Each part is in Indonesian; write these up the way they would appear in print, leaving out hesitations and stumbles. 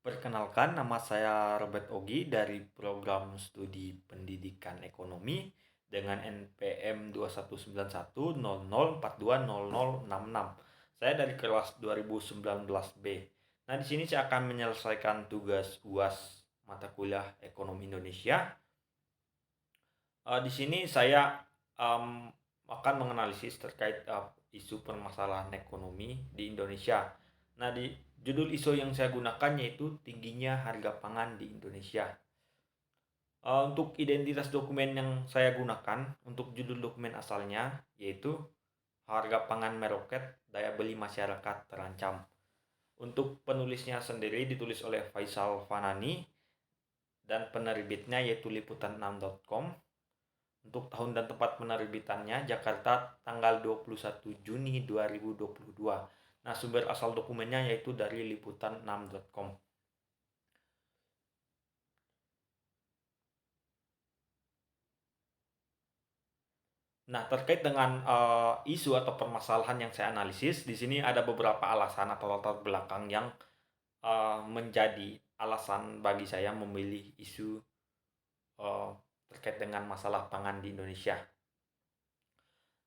Perkenalkan, nama saya Robert Ogi dari program studi pendidikan ekonomi dengan NPM 219100420066. Saya dari kelas 2019 B. Nah, di sini saya akan menyelesaikan tugas UAS mata kuliah Ekonomi Indonesia. Di sini saya akan menganalisis terkait isu permasalahan ekonomi di Indonesia. Nah, di judul isu yang saya gunakan yaitu tingginya harga pangan di Indonesia. Untuk identitas dokumen yang saya gunakan untuk judul dokumen asalnya yaitu harga pangan meroket, daya beli masyarakat terancam. Untuk penulisnya sendiri ditulis oleh Faisal Fanani dan penerbitnya yaitu liputan6.com. Untuk tahun dan tempat penerbitannya Jakarta tanggal 21 Juni 2022. Nah, sumber asal dokumennya yaitu dari liputan6.com. Nah, terkait dengan isu atau permasalahan yang saya analisis, di sini ada beberapa alasan atau latar belakang yang menjadi alasan bagi saya memilih isu uh, terkait dengan masalah pangan di Indonesia.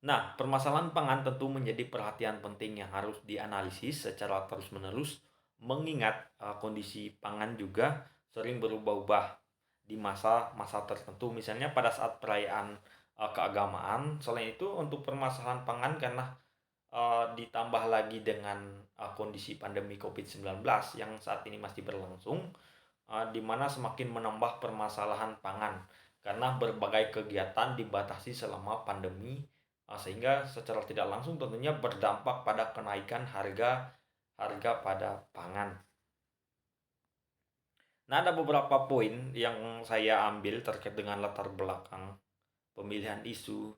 Nah, permasalahan pangan tentu menjadi perhatian penting yang harus dianalisis secara terus-menerus, mengingat kondisi pangan juga sering berubah-ubah di masa-masa tertentu. Misalnya pada saat perayaan keagamaan. Selain itu, untuk permasalahan pangan karena ditambah lagi dengan kondisi pandemi COVID-19 yang saat ini masih berlangsung, di mana semakin menambah permasalahan pangan karena berbagai kegiatan dibatasi selama pandemi, sehingga secara tidak langsung tentunya berdampak pada kenaikan harga harga pada pangan. Nah, ada beberapa poin yang saya ambil terkait dengan latar belakang pemilihan isu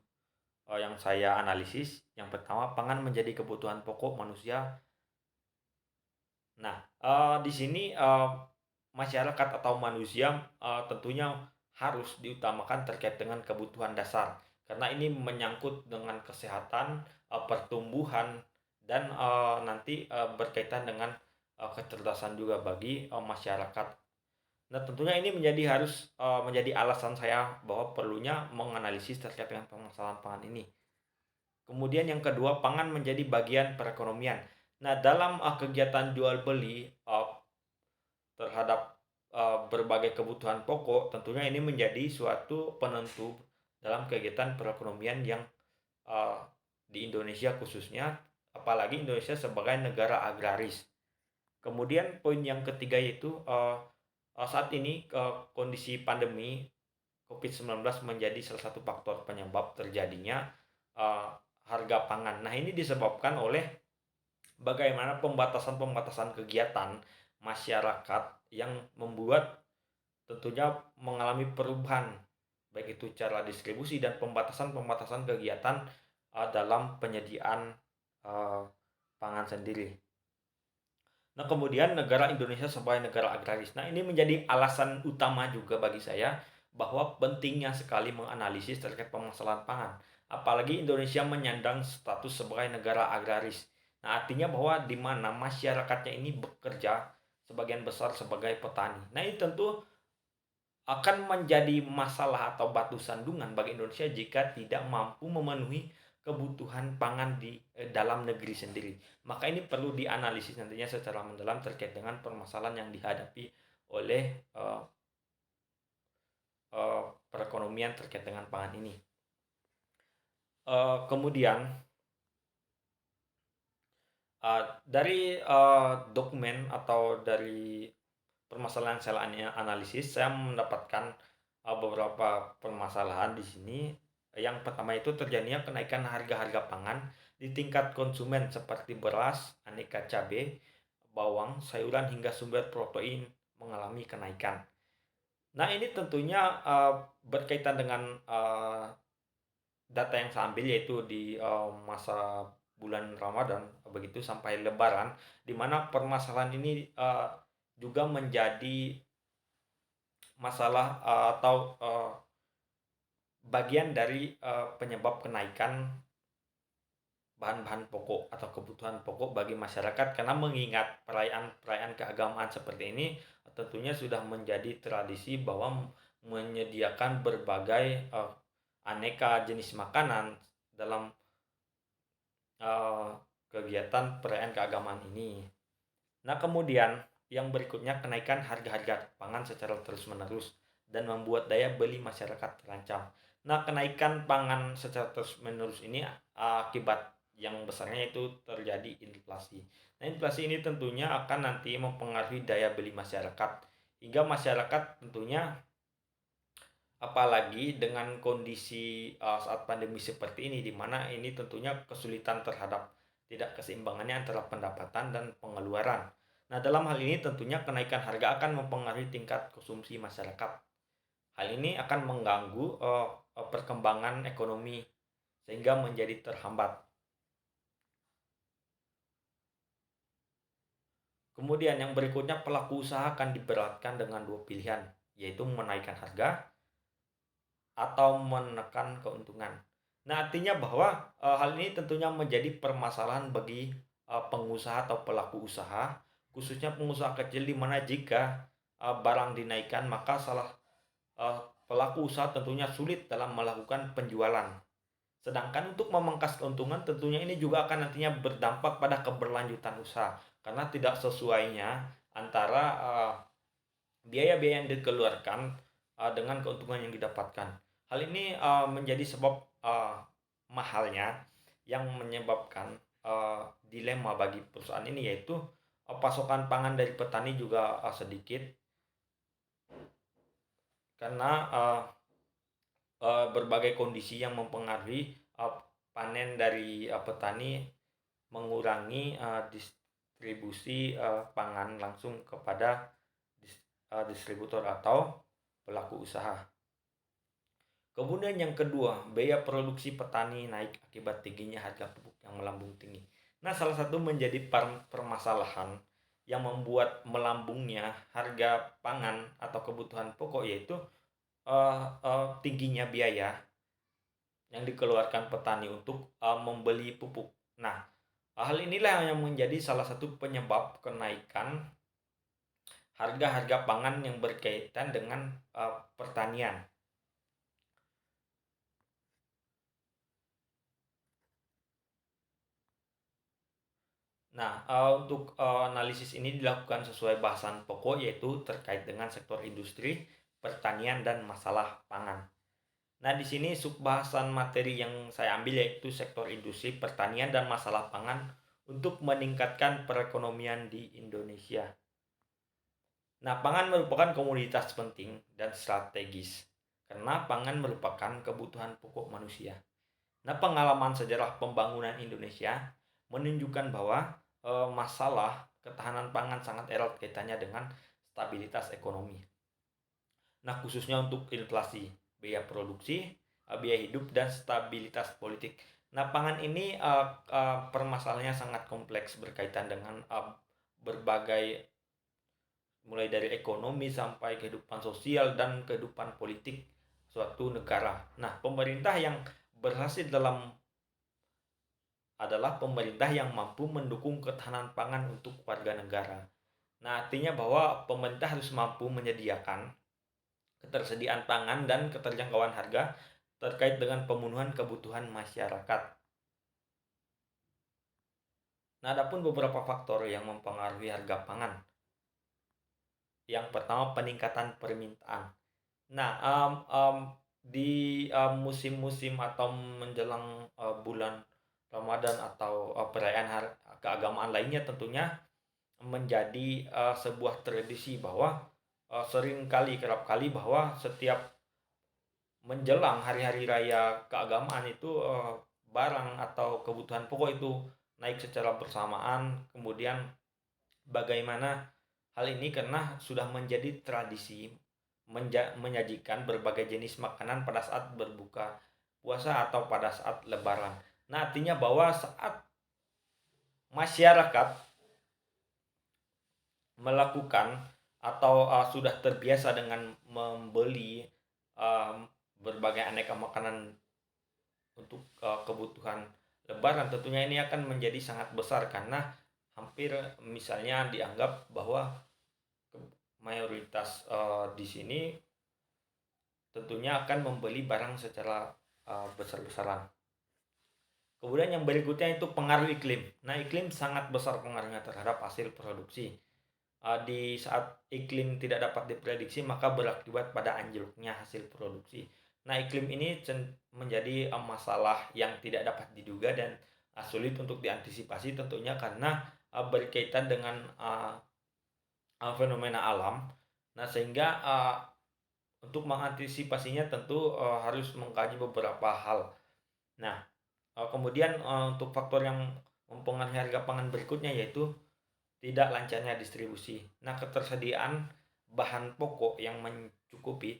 yang saya analisis. Yang pertama, pangan menjadi kebutuhan pokok manusia. Nah, di sini masyarakat atau manusia tentunya harus diutamakan terkait dengan kebutuhan dasar karena ini menyangkut dengan kesehatan, pertumbuhan dan nanti berkaitan dengan kecerdasan juga bagi masyarakat. Nah, tentunya ini menjadi alasan saya bahwa perlunya menganalisis terkait dengan permasalahan pangan ini. Kemudian yang kedua, pangan menjadi bagian perekonomian. Nah, dalam kegiatan jual beli terhadap berbagai kebutuhan pokok, tentunya ini menjadi suatu penentu dalam kegiatan perekonomian yang uh, di Indonesia khususnya, apalagi Indonesia sebagai negara agraris. Kemudian poin yang ketiga yaitu saat ini kondisi pandemi COVID-19 menjadi salah satu faktor penyebab terjadinya uh, harga pangan. Nah, ini disebabkan oleh bagaimana pembatasan-pembatasan kegiatan masyarakat yang membuat tentunya mengalami perubahan baik itu cara distribusi dan pembatasan-pembatasan kegiatan dalam penyediaan uh, pangan sendiri. Nah, kemudian negara Indonesia sebagai negara agraris. Nah, ini menjadi alasan utama juga bagi saya bahwa pentingnya sekali menganalisis terkait permasalahan pangan. Apalagi Indonesia menyandang status sebagai negara agraris. Nah, artinya bahwa di mana masyarakatnya ini bekerja sebagian besar sebagai petani. Nah, ini tentu akan menjadi masalah atau batu sandungan bagi Indonesia jika tidak mampu memenuhi kebutuhan pangan di dalam negeri sendiri. Maka ini perlu dianalisis nantinya secara mendalam terkait dengan permasalahan yang dihadapi oleh uh, perekonomian terkait dengan pangan ini. Kemudian dari dokumen atau dari permasalahan yang saya analisis, saya mendapatkan beberapa permasalahan di sini. Yang pertama itu terjadinya kenaikan harga-harga pangan di tingkat konsumen seperti beras, aneka cabai, bawang, sayuran hingga sumber protein mengalami kenaikan. Nah, ini tentunya berkaitan dengan data yang saya ambil yaitu di masa bulan Ramadan begitu sampai Lebaran, di mana permasalahan ini juga menjadi masalah atau bagian dari penyebab kenaikan bahan-bahan pokok atau kebutuhan pokok bagi masyarakat, karena mengingat perayaan-perayaan keagamaan seperti ini tentunya sudah menjadi tradisi bahwa menyediakan berbagai aneka jenis makanan dalam uh, kegiatan perayaan keagamaan ini. Nah, kemudian yang berikutnya, kenaikan harga-harga pangan secara terus-menerus dan membuat daya beli masyarakat terancam. Nah, kenaikan pangan secara terus-menerus ini akibat yang besarnya itu terjadi inflasi. Nah, inflasi ini tentunya akan nanti mempengaruhi daya beli masyarakat, hingga masyarakat tentunya, apalagi dengan kondisi saat pandemi seperti ini, di mana ini tentunya kesulitan terhadap tidak keseimbangannya antara pendapatan dan pengeluaran. Nah, dalam hal ini tentunya kenaikan harga akan mempengaruhi tingkat konsumsi masyarakat. Hal ini akan mengganggu perkembangan ekonomi sehingga menjadi terhambat. Kemudian yang berikutnya, pelaku usaha akan diberatkan dengan dua pilihan, yaitu menaikkan harga atau menekan keuntungan. Nah, artinya bahwa hal ini tentunya menjadi permasalahan bagi pengusaha atau pelaku usaha, khususnya pengusaha kecil, di mana jika barang dinaikkan, maka pelaku usaha tentunya sulit dalam melakukan penjualan. Sedangkan untuk memangkas keuntungan, tentunya ini juga akan nantinya berdampak pada keberlanjutan usaha, karena tidak sesuainya antara biaya-biaya yang dikeluarkan dengan keuntungan yang didapatkan. Hal ini menjadi sebab mahalnya, yang menyebabkan dilema bagi perusahaan ini, yaitu pasokan pangan dari petani juga sedikit, karena berbagai kondisi yang mempengaruhi panen dari petani, mengurangi distribusi pangan langsung kepada distributor atau pelaku usaha. Kemudian yang kedua, biaya produksi petani naik akibat tingginya harga pupuk yang melambung tinggi. Nah, salah satu menjadi permasalahan yang membuat melambungnya harga pangan atau kebutuhan pokok, yaitu tingginya biaya yang dikeluarkan petani untuk membeli pupuk. Nah, hal inilah yang menjadi salah satu penyebab kenaikan harga-harga pangan yang berkaitan dengan pertanian. Nah, untuk analisis ini dilakukan sesuai bahasan pokok, yaitu terkait dengan sektor industri, pertanian, dan masalah pangan. Nah, di sini subbahasan materi yang saya ambil yaitu sektor industri, pertanian, dan masalah pangan untuk meningkatkan perekonomian di Indonesia. Nah, pangan merupakan komoditas penting dan strategis karena pangan merupakan kebutuhan pokok manusia. Nah, pengalaman sejarah pembangunan Indonesia menunjukkan bahwa masalah ketahanan pangan sangat erat kaitannya dengan stabilitas ekonomi. Nah, khususnya untuk inflasi, biaya produksi, biaya hidup, dan stabilitas politik. Nah, pangan ini permasalahannya sangat kompleks, berkaitan dengan berbagai, mulai dari ekonomi sampai kehidupan sosial dan kehidupan politik suatu negara. Nah, pemerintah yang berhasil adalah pemerintah yang mampu mendukung ketahanan pangan untuk warga negara. Nah, artinya bahwa pemerintah harus mampu menyediakan ketersediaan pangan dan keterjangkauan harga terkait dengan pemenuhan kebutuhan masyarakat. Nah, ada pun beberapa faktor yang mempengaruhi harga pangan. Yang pertama, peningkatan permintaan. Nah, di musim-musim atau menjelang bulan Ramadan atau perayaan keagamaan lainnya, tentunya menjadi sebuah tradisi bahwa kerap kali bahwa setiap menjelang hari-hari raya keagamaan itu barang atau kebutuhan pokok itu naik secara bersamaan. Kemudian bagaimana hal ini, karena sudah menjadi tradisi menyajikan berbagai jenis makanan pada saat berbuka puasa atau pada saat lebaran. Nah, artinya bahwa saat masyarakat melakukan atau sudah terbiasa dengan membeli berbagai aneka makanan untuk kebutuhan Lebaran, tentunya ini akan menjadi sangat besar karena hampir misalnya dianggap bahwa mayoritas di sini tentunya akan membeli barang secara besar-besaran. Kemudian yang berikutnya itu pengaruh iklim. Nah, iklim sangat besar pengaruhnya terhadap hasil produksi. Di saat iklim tidak dapat diprediksi, maka berakibat pada anjloknya hasil produksi. Nah, iklim ini menjadi masalah yang tidak dapat diduga dan sulit untuk diantisipasi tentunya karena berkaitan dengan fenomena alam. Nah, sehingga untuk mengantisipasinya tentu harus mengkaji beberapa hal. Nah, kemudian untuk faktor yang mempengaruhi harga pangan berikutnya yaitu tidak lancarnya distribusi. Nah, ketersediaan bahan pokok yang mencukupi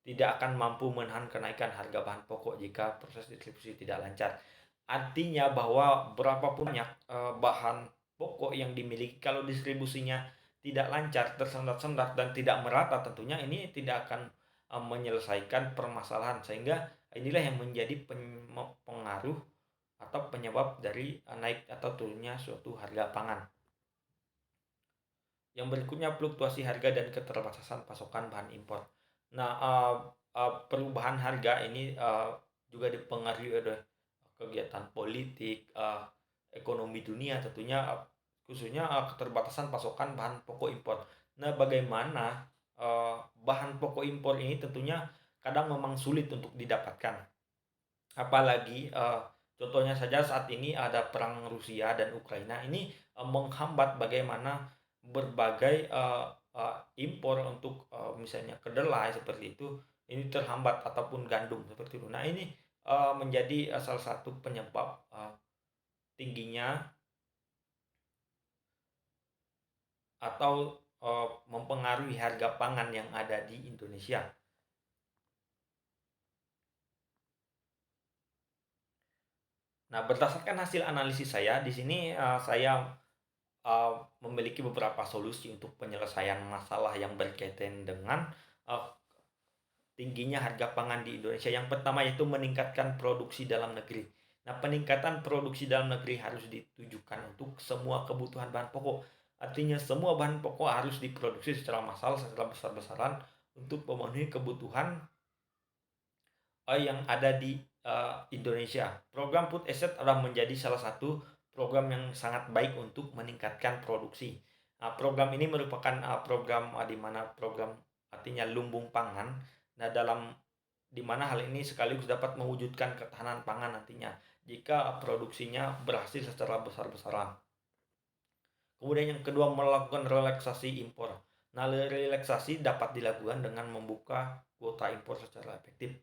tidak akan mampu menahan kenaikan harga bahan pokok jika proses distribusi tidak lancar. Artinya bahwa berapapun banyak bahan pokok yang dimiliki, kalau distribusinya tidak lancar, tersendat-sendat dan tidak merata, tentunya ini tidak akan menyelesaikan permasalahan, sehingga inilah yang menjadi pengaruh atau penyebab dari naik atau turunnya suatu harga pangan. Yang berikutnya fluktuasi harga dan keterbatasan pasokan bahan impor. Nah, perubahan harga ini juga dipengaruhi oleh kegiatan politik, ekonomi dunia tentunya, khususnya keterbatasan pasokan bahan pokok impor. Nah, bagaimana bahan pokok impor ini tentunya kadang memang sulit untuk didapatkan. Apalagi contohnya saja saat ini ada perang Rusia dan Ukraina ini menghambat bagaimana berbagai impor untuk misalnya kedelai seperti itu ini terhambat ataupun gandum seperti itu. Nah, ini menjadi salah satu penyebab tingginya atau mempengaruhi harga pangan yang ada di Indonesia. Nah, berdasarkan hasil analisis saya di sini, saya memiliki beberapa solusi untuk penyelesaian masalah yang berkaitan dengan uh, tingginya harga pangan di Indonesia. Yang pertama yaitu meningkatkan produksi dalam negeri. Nah, peningkatan produksi dalam negeri harus ditujukan untuk semua kebutuhan bahan pokok. Artinya semua bahan pokok harus diproduksi secara massal, secara besar-besaran untuk memenuhi kebutuhan yang ada di Indonesia. Program Food Asset adalah menjadi salah satu program yang sangat baik untuk meningkatkan produksi. Program ini merupakan program di mana program artinya lumbung pangan. Nah, di mana hal ini sekaligus dapat mewujudkan ketahanan pangan nantinya jika produksinya berhasil secara besar-besaran. Kemudian yang kedua, melakukan relaksasi impor. Nah, relaksasi dapat dilakukan dengan membuka kuota impor secara efektif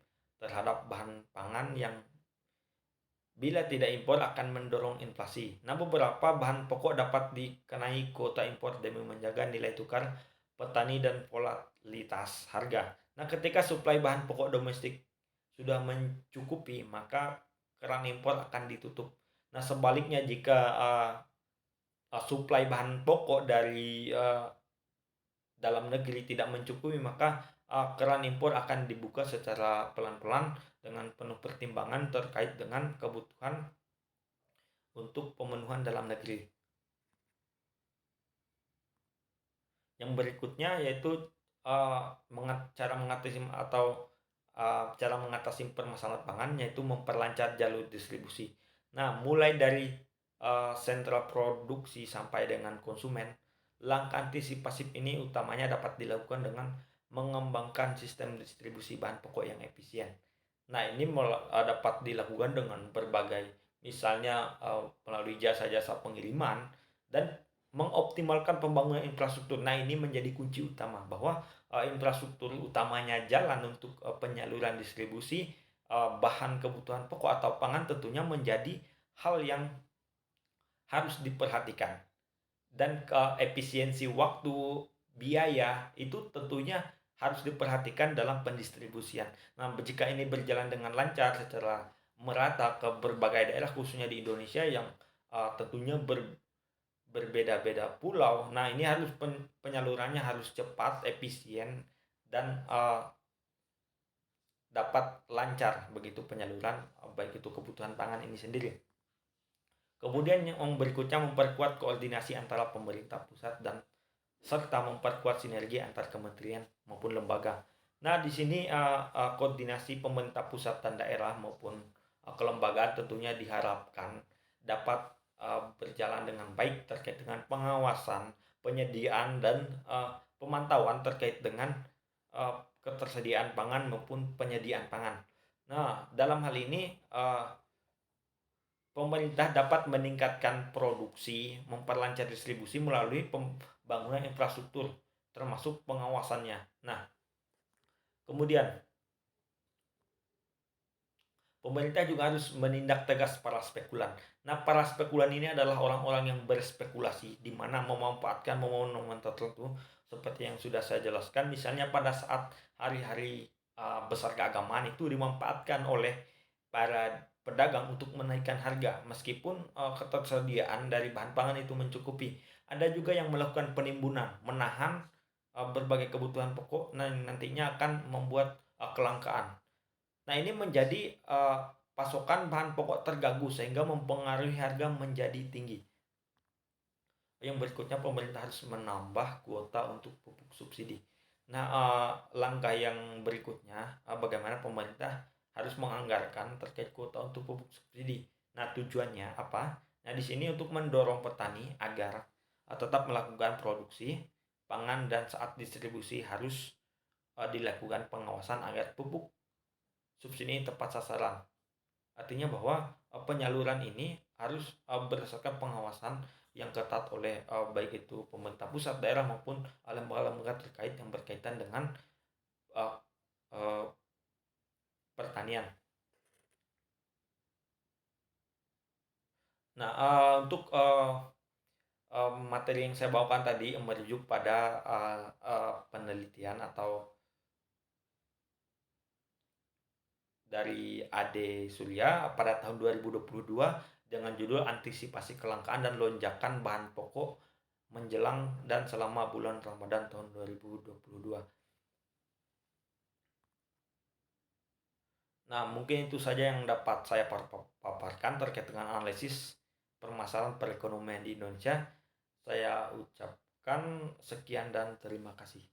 terhadap bahan pangan yang bila tidak impor akan mendorong inflasi. Nah, beberapa bahan pokok dapat dikenai kuota impor demi menjaga nilai tukar petani dan volatilitas harga. Nah, ketika suplai bahan pokok domestik sudah mencukupi, maka keran impor akan ditutup. Nah, sebaliknya jika suplai bahan pokok dari dalam negeri tidak mencukupi, maka keran impor akan dibuka secara pelan-pelan dengan penuh pertimbangan terkait dengan kebutuhan untuk pemenuhan dalam negeri. Yang berikutnya yaitu cara mengatasi atau cara mengatasi permasalahan pangan yaitu memperlancar jalur distribusi. Nah, mulai dari sentra produksi sampai dengan konsumen, langkah antisipasi ini utamanya dapat dilakukan dengan mengembangkan sistem distribusi bahan pokok yang efisien. Nah, ini dapat dilakukan dengan berbagai, misalnya melalui jasa-jasa pengiriman dan mengoptimalkan pembangunan infrastruktur. Nah, ini menjadi kunci utama bahwa infrastruktur utamanya jalan untuk penyaluran distribusi bahan kebutuhan pokok atau pangan tentunya menjadi hal yang harus diperhatikan. Dan efisiensi waktu, biaya itu tentunya harus diperhatikan dalam pendistribusian. Nah, jika ini berjalan dengan lancar secara merata ke berbagai daerah khususnya di Indonesia yang tentunya berbeda-beda pulau. Nah, ini harus penyalurannya harus cepat, efisien dan dapat lancar begitu penyaluran baik itu kebutuhan pangan ini sendiri. Kemudian yang berikutnya memperkuat koordinasi antara pemerintah pusat dan serta memperkuat sinergi antar kementerian maupun lembaga. Nah, di sini koordinasi pemerintah pusat dan daerah maupun kelembagaan tentunya diharapkan dapat berjalan dengan baik terkait dengan pengawasan, penyediaan dan pemantauan terkait dengan ketersediaan pangan maupun penyediaan pangan. Nah, dalam hal ini pemerintah dapat meningkatkan produksi, memperlancar distribusi melalui pembangunan infrastruktur, termasuk pengawasannya. Nah, kemudian pemerintah juga harus menindak tegas para spekulan. Nah, para spekulan ini adalah orang-orang yang berspekulasi, di mana memanfaatkan momen-momen tertentu, seperti yang sudah saya jelaskan, misalnya pada saat hari-hari besar keagamaan itu dimanfaatkan oleh para pedagang untuk menaikkan harga, meskipun ketersediaan dari bahan pangan itu mencukupi. Ada juga yang melakukan penimbunan, menahan berbagai kebutuhan pokok, nah nantinya akan membuat kelangkaan. Nah, ini menjadi pasokan bahan pokok terganggu sehingga mempengaruhi harga menjadi tinggi. Yang berikutnya pemerintah harus menambah kuota untuk pupuk subsidi. Nah, langkah yang berikutnya bagaimana pemerintah harus menganggarkan terkait kuota untuk pupuk subsidi. Nah, tujuannya apa? Nah, di sini untuk mendorong petani agar tetap melakukan produksi pangan dan saat distribusi harus dilakukan pengawasan agar pupuk subsidi tepat sasaran. Artinya bahwa penyaluran ini harus berdasarkan pengawasan yang ketat oleh baik itu pemerintah pusat, daerah maupun lembaga-lembaga terkait yang berkaitan dengan uh, uh, pertanian. Nah, untuk materi yang saya bawakan tadi merujuk pada penelitian atau dari Ade Surya pada tahun 2022 dengan judul Antisipasi Kelangkaan dan Lonjakan Bahan Pokok Menjelang dan Selama Bulan Ramadan tahun 2022. Nah, mungkin itu saja yang dapat saya paparkan terkait dengan analisis permasalahan perekonomian di Indonesia. Saya ucapkan sekian dan terima kasih.